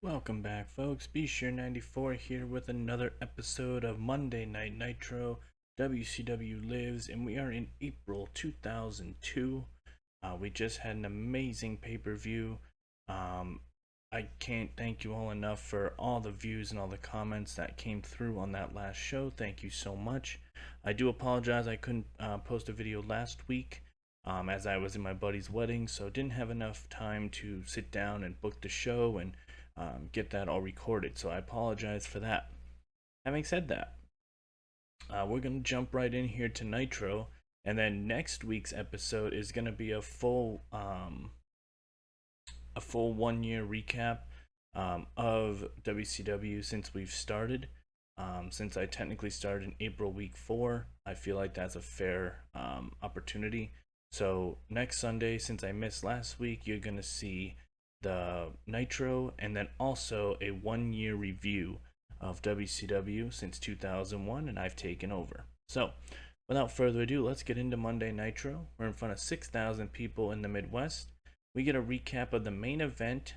Welcome back, folks. Be Sure 94 here with another episode of Monday Night Nitro, WCW Lives, and we are in April 2002. We just had an amazing pay per view. I can't thank you all enough for all the views and all the comments that came through on that last show. Thank you so much. I do apologize I couldn't post a video last week. As I was in my buddy's wedding, so didn't have enough time to sit down and book the show and get that all recorded. So I apologize for that. Having said that, we're gonna jump right in here to Nitro, and then next week's episode is gonna be a full 1 year recap of WCW since we've started. Since I technically started in April week 4, I feel like that's a fair opportunity. So next Sunday, since I missed last week, you're gonna see the Nitro and then also a 1 year review of WCW since 2001, and I've taken over. So without further ado, let's get into Monday Nitro. We're in front of 6,000 people in the Midwest. We get a recap of the main event,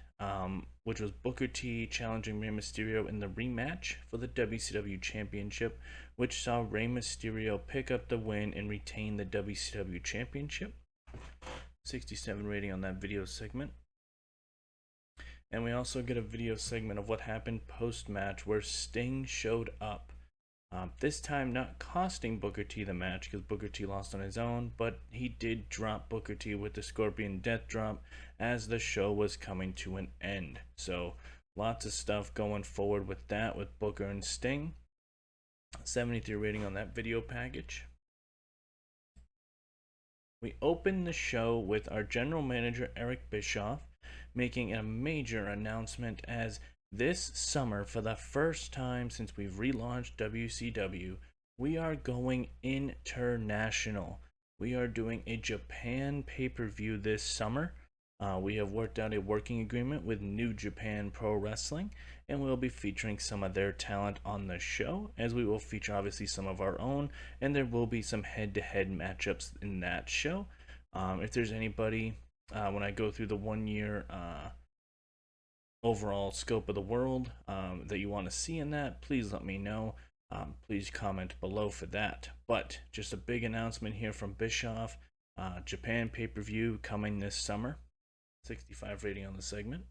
which was Booker T challenging Rey Mysterio in the rematch for the WCW Championship, which saw Rey Mysterio pick up the win and retain the WCW Championship. 67 rating on that video segment. And we also get a video segment of what happened post-match where Sting showed up. This time not costing Booker T the match because Booker T lost on his own, but he did drop Booker T with the Scorpion Death Drop as the show was coming to an end. So lots of stuff going forward with that with Booker and Sting. 73 rating on that video package. We open the show with our general manager Eric Bischoff making a major announcement as this summer, for the first time since we've relaunched WCW, we are going international. We are doing a Japan pay-per-view this summer. We have worked out a working agreement with New Japan Pro Wrestling, and we'll be featuring some of their talent on the show, as we will feature obviously some of our own, and there will be some head-to-head matchups in that show. If there's anybody, when I go through the 1 year overall scope of the world that you want to see in that, please let me know. Please comment below for that. But just a big announcement here from Bischoff. Japan pay-per-view coming this summer. 65 rating on the segment.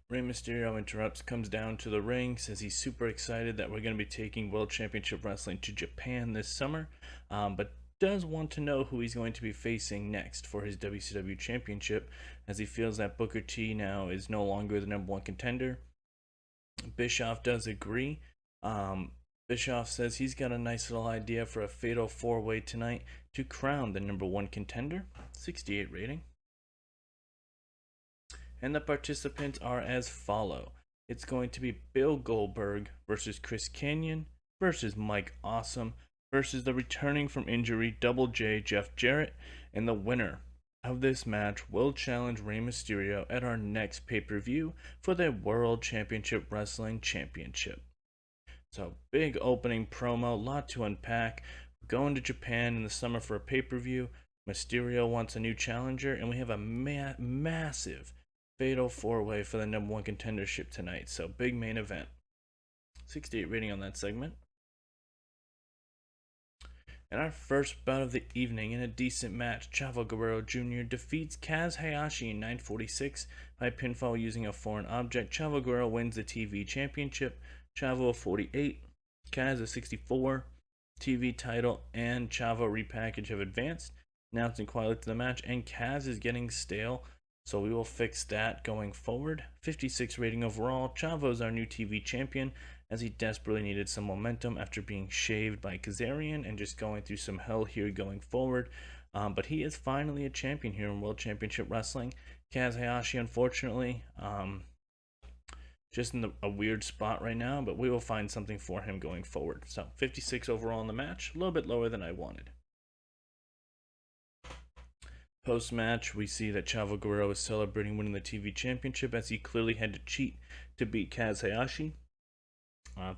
Rey Mysterio interrupts, comes down to the ring, says he's super excited that we're going to be taking World Championship Wrestling to Japan this summer, but does want to know who he's going to be facing next for his WCW Championship, as he feels that Booker T now is no longer the #1 contender. Bischoff does agree. Bischoff says he's got a nice little idea for a fatal 4-way tonight to crown the #1 contender. 68 rating. And the participants are as follow. It's going to be Bill Goldberg versus Chris Kanyon versus Mike Awesome versus the returning from injury Double J Jeff Jarrett, and the winner of this match will challenge Rey Mysterio at our next pay-per-view for the World Championship Wrestling Championship. So big opening promo, lot to unpack. We're going to Japan in the summer for a pay-per-view. Mysterio wants a new challenger, and we have a massive fatal 4-way for the #1 contendership tonight. So big main event. 68 rating on that segment. And our first bout of the evening in a decent match, Chavo Guerrero Jr. defeats Kaz Hayashi in 9:46 by pinfall using a foreign object. Chavo Guerrero wins the TV championship. Chavo a 48, Kaz a 64. TV title and Chavo repackage have advanced. Announcing quietly to the match, and Kaz is getting stale, so we will fix that going forward. 56 rating overall. Chavo is our new TV champion, as he desperately needed some momentum after being shaved by Kazarian and just going through some hell here going forward. But he is finally a champion here in World Championship Wrestling. Kaz Hayashi, unfortunately, just in a weird spot right now, but we will find something for him going forward. So 56 overall in the match, a little bit lower than I wanted. Post-match, we see that Chavo Guerrero is celebrating winning the TV championship, as he clearly had to cheat to beat Kaz Hayashi.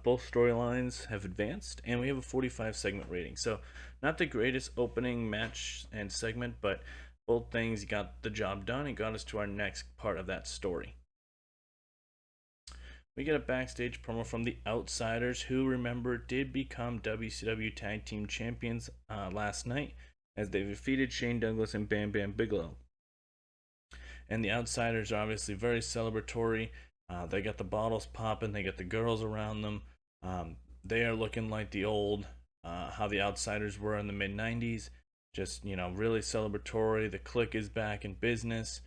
Both storylines have advanced, and we have a 45 segment rating. So not the greatest opening match and segment, but Both things got the job done and got us to our next part of that story. We get a backstage promo from the Outsiders, who, remember, did become WCW Tag Team Champions last night as they defeated Shane Douglas and Bam Bam Bigelow. And the Outsiders are obviously very celebratory. They got the bottles popping, they got the girls around them. They are looking like the old, how the Outsiders were in the mid 90s. Just, really celebratory. The Clique is back in business.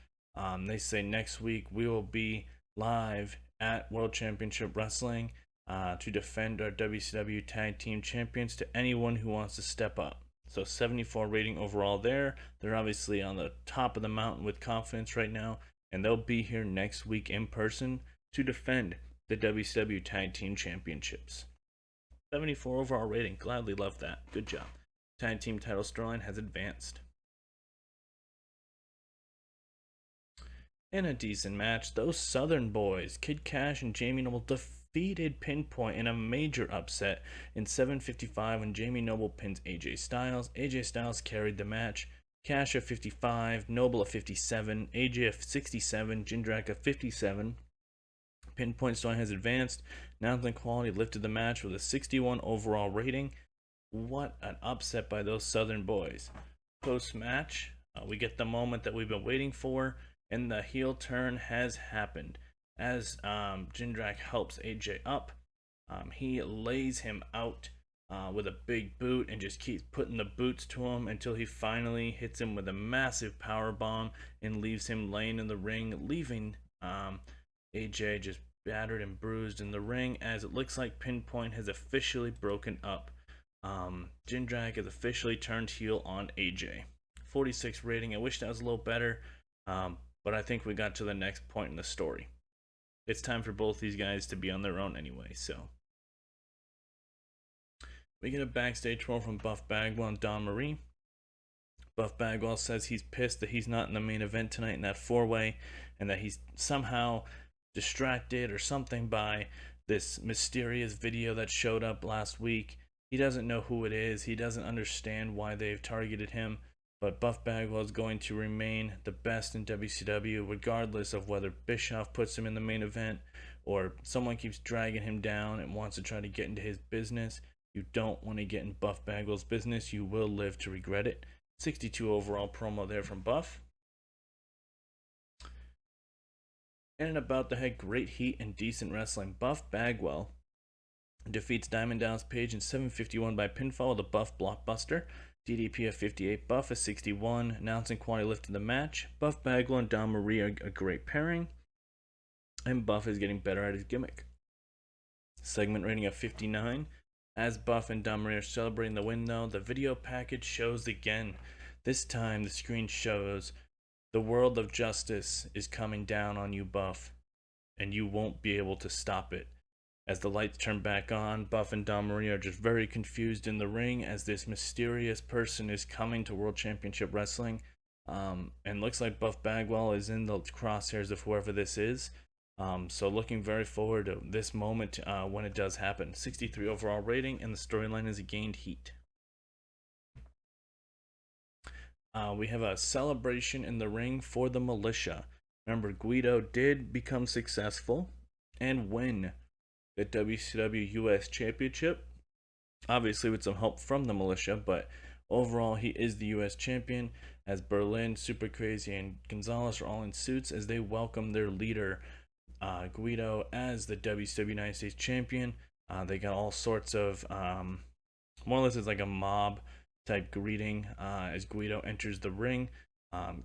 They say next week we will be live at World Championship Wrestling to defend our WCW Tag Team Champions to anyone who wants to step up. So 74 rating overall there. They're obviously on the top of the mountain with confidence right now, and they'll be here next week in person to defend the WCW Tag Team Championships. 74 overall rating. Gladly love that. Good job. Tag Team title storyline has advanced. In a decent match, those Southern boys, Kid Cash and Jamie Noble, defeated PinPoint in a major upset in 7:55 when Jamie Noble pins AJ Styles. AJ Styles carried the match. Cash at 55, Noble at 57, AJ at 67, Jindrak at 57. PinPoint storyline has advanced. Announcing quality lifted the match with a 61 overall rating. What an upset by those Southern boys. Post-match, we get the moment that we've been waiting for, and the heel turn has happened. As Jindrak helps AJ up, he lays him out with a big boot and just keeps putting the boots to him until he finally hits him with a massive power bomb and leaves him laying in the ring, leaving AJ just battered and bruised in the ring, as it looks like PinPoint has officially broken up. Jindrak has officially turned heel on AJ. 46 rating. I wish that was a little better, but I think we got to the next point in the story. It's time for both these guys to be on their own anyway, so. We get a backstage promo from Buff Bagwell and Don Marie. Buff Bagwell says he's pissed that he's not in the main event tonight in that 4-way, and that he's somehow distracted or something by this mysterious video that showed up last week. He doesn't know who it is. He doesn't understand why they've targeted him. But Buff Bagwell is going to remain the best in WCW, regardless of whether Bischoff puts him in the main event or someone keeps dragging him down and wants to try to get into his business. You don't want to get in Buff Bagwell's business. You will live to regret it. 62 overall promo there from Buff. And about the head, great heat and decent wrestling. Buff Bagwell defeats Diamond Dallas Page in 7:51 by pinfall with a Buff blockbuster. DDP at 58, Buff at 61. Announcing quality lifted the match. Buff Bagwell and Don Marie are a great pairing, and Buff is getting better at his gimmick. Segment rating of 59. As Buff and Don Marie are celebrating the win, though, the video package shows again. This time, the screen shows the world of justice is coming down on you, Buff, and you won't be able to stop it. As the lights turn back on, Buff and Don Marie are just very confused in the ring as this mysterious person is coming to World Championship Wrestling. And looks like Buff Bagwell is in the crosshairs of whoever this is. So looking very forward to this moment when it does happen. 63 overall rating, and the storyline has gained heat. We have a celebration in the ring for the Militia. Remember, Guido did become successful and win the WCW US Championship, obviously with some help from the Militia, but overall he is the US Champion, as Berlin, Super Crazy, and Gonzalez are all in suits as they welcome their leader Guido as the WCW United States Champion. They got all sorts of more or less it's like a mob type greeting as Guido enters the ring.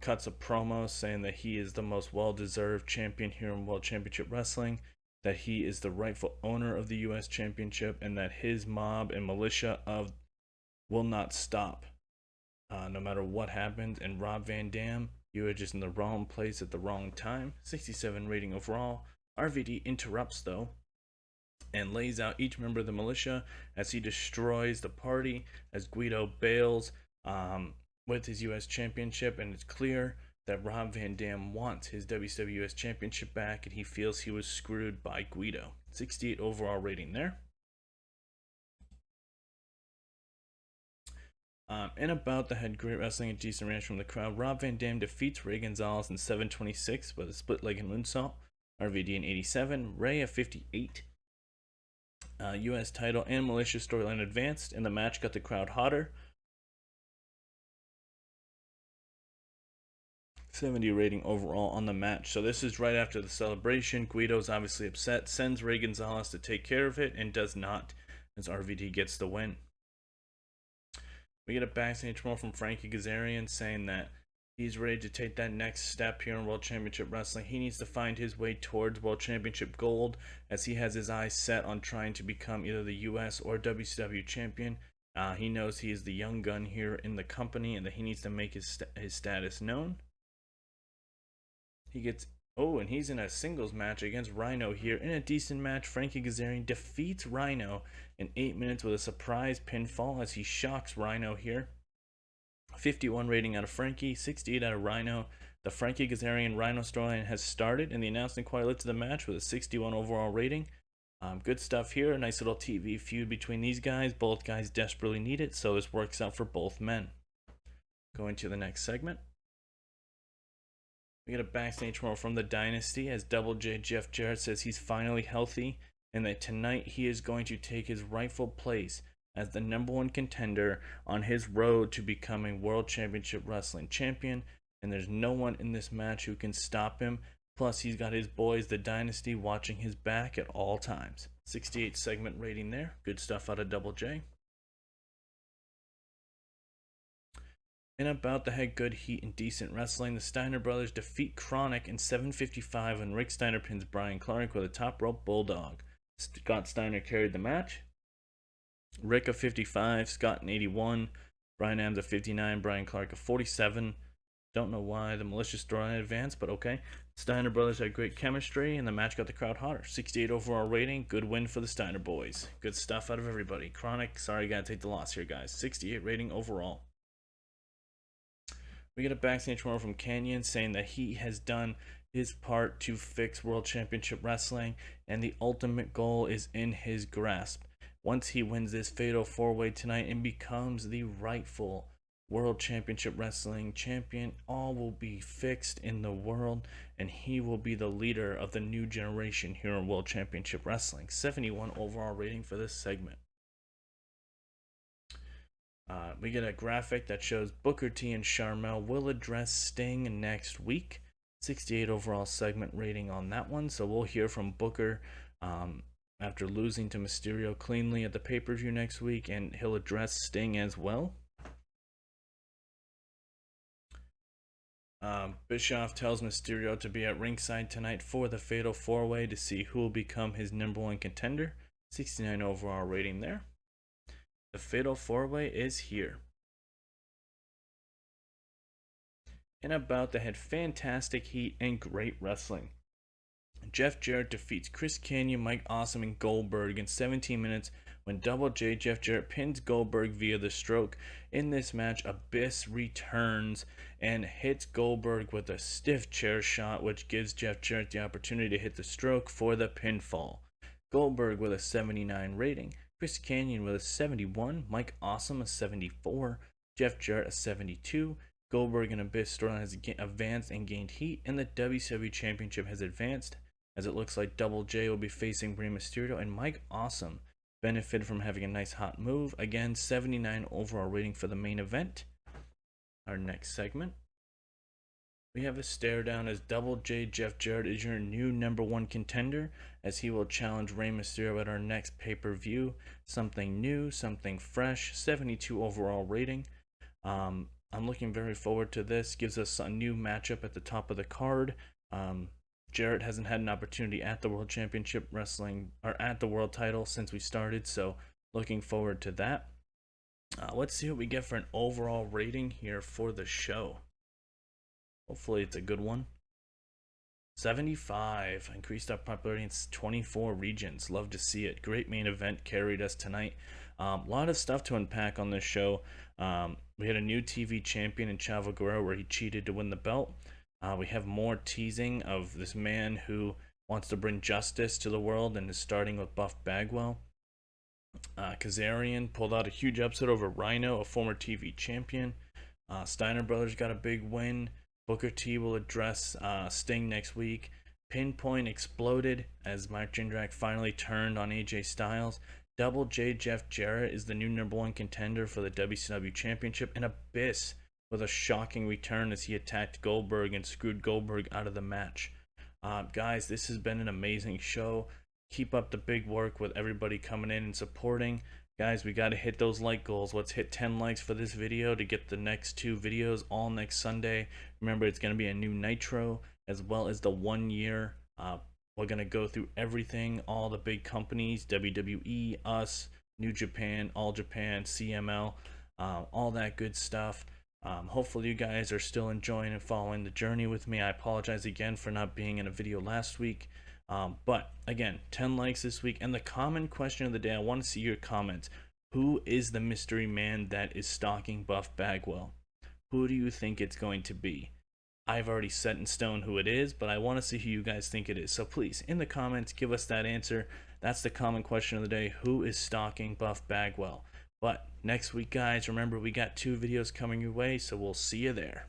Cuts a promo saying that he is the most well-deserved champion here in World Championship Wrestling, that he is the rightful owner of the US Championship, and that his mob and militia will not stop no matter what happens. And Rob Van Dam, you are just in the wrong place at the wrong time. 67 rating overall. RVD interrupts though and lays out each member of the Militia as he destroys the party as Guido bails with his US Championship, and it's clear that Rob Van Dam wants his WCW US Championship back, and he feels he was screwed by Guido. 68 overall rating there. And about the head, great wrestling and decent reaction from the crowd. Rob Van Dam defeats Ray Gonzalez in 7:26 with a split-legged moonsault. RVD in 87, Ray at 58. U.S. title and malicious storyline advanced, and the match got the crowd hotter. 70 rating overall on the match. So this is right after the celebration. Guido's obviously upset, sends Ray Gonzalez to take care of it, and does not, as RVD gets the win. We get a backstage promo from Frankie Kazarian saying that he's ready to take that next step here in World Championship Wrestling. He needs to find his way towards World Championship Gold, as he has his eyes set on trying to become either the US or WCW champion. He knows he is the young gun here in the company, and that he needs to make his status known. He gets and he's in a singles match against Rhino here. In a decent match, Frankie Kazarian defeats Rhino in 8 minutes with a surprise pinfall as he shocks Rhino here. 51 rating out of Frankie, 68 out of Rhino. The Frankie Kazarian Rhino storyline has started, and the announcement quite lit to the match with a 61 overall rating. Good stuff here. A nice little TV feud between these guys. Both guys desperately need it, so this works out for both men. Going to the next segment. We get a backstage promo from the Dynasty as Double J Jeff Jarrett says he's finally healthy, and that tonight he is going to take his rightful place as the #1 contender on his road to becoming World Championship Wrestling champion, and there's no one in this match who can stop him. Plus, he's got his boys, the Dynasty, watching his back at all times. 68 segment rating there. Good stuff out of Double J. And about the head, good heat and decent wrestling. The Steiner brothers defeat Kronik in 7:55 when Rick Steiner pins Brian Clark with a top rope bulldog. Scott Steiner carried the match. Rick of 55, Scott in 81, Brian Adams of 59, Brian Clark of 47. Don't know why the malicious storyline advanced, but okay. Steiner brothers had great chemistry, and the match got the crowd hotter. 68 overall rating. Good win for the Steiner boys. Good stuff out of everybody. Kronik, sorry, gotta take the loss here, guys. 68 rating overall. We get a backstage promo from Kanyon saying that he has done his part to fix World Championship Wrestling, and the ultimate goal is in his grasp. Once he wins this fatal 4-way tonight and becomes the rightful World Championship Wrestling champion, all will be fixed in the world, and he will be the leader of the new generation here in World Championship Wrestling. 71 overall rating for this segment. We get a graphic that shows Booker T and Sharmell will address Sting next week. 68 overall segment rating on that one. So we'll hear from Booker after losing to Mysterio cleanly at the pay-per-view next week, and he'll address Sting as well. Bischoff tells Mysterio to be at ringside tonight for the Fatal 4-Way to see who will become his #1 contender. 69 overall rating there. The Fatal 4-Way is here. And about the head, fantastic heat and great wrestling. Jeff Jarrett defeats Chris Kanyon, Mike Awesome, and Goldberg in 17 minutes when Double J Jeff Jarrett pins Goldberg via the stroke. In this match, Abyss returns and hits Goldberg with a stiff chair shot, which gives Jeff Jarrett the opportunity to hit the stroke for the pinfall. Goldberg with a 79 rating. Chris Kanyon with a 71, Mike Awesome a 74, Jeff Jarrett a 72. Goldberg and Abyss storyline has advanced and gained heat, and the WCW Championship has advanced, as it looks like Double J will be facing Rey Mysterio, and Mike Awesome benefited from having a nice hot move. Again, 79 overall rating for the main event. Our next segment, we have a stare down as Double J Jeff Jarrett is your new #1 contender, as he will challenge Rey Mysterio at our next pay-per-view. Something new, something fresh. 72 overall rating. I'm looking very forward to this. Gives us a new matchup at the top of the card. Jarrett hasn't had an opportunity at the World Championship Wrestling, or at the World title, since we started, so looking forward to that. Let's see what we get for an overall rating here for the show. Hopefully it's a good one. 75. Increased our popularity in 24 regions. Love to see it. Great main event carried us tonight. A lot of stuff to unpack on this show. We had a new TV champion in Chavo Guerrero, where he cheated to win the belt. We have more teasing of this man who wants to bring justice to the world and is starting with Buff Bagwell. Kazarian pulled out a huge upset over Rhino, a former TV champion. Steiner brothers got a big win. Booker T will address Sting next week. PinPoint exploded as Mike Jindrak finally turned on AJ Styles. Double J Jeff Jarrett is the new #1 contender for the WCW Championship. And Abyss with a shocking return as he attacked Goldberg and screwed Goldberg out of the match. Guys, this has been an amazing show. Keep up the big work with everybody coming in and supporting. Guys, we got to hit those like goals. Let's hit 10 likes for this video to get the next 2 videos all next Sunday. Remember, it's going to be a new Nitro as well as the 1 year. We're going to go through everything, all the big companies, WWE, us, New Japan, All Japan, CML, all that good stuff. Hopefully you guys are still enjoying and following the journey with me. I apologize again for not being in a video last week. But again, 10 likes this week. And the common question of the day, I want to see your comments. Who is the mystery man that is stalking Buff Bagwell? Who do you think it's going to be? I've already set in stone who it is, but I want to see who you guys think it is. So please, in the comments, give us that answer. That's the common question of the day. Who is stalking Buff Bagwell? But next week, guys, remember we got 2 videos coming your way, so we'll see you there.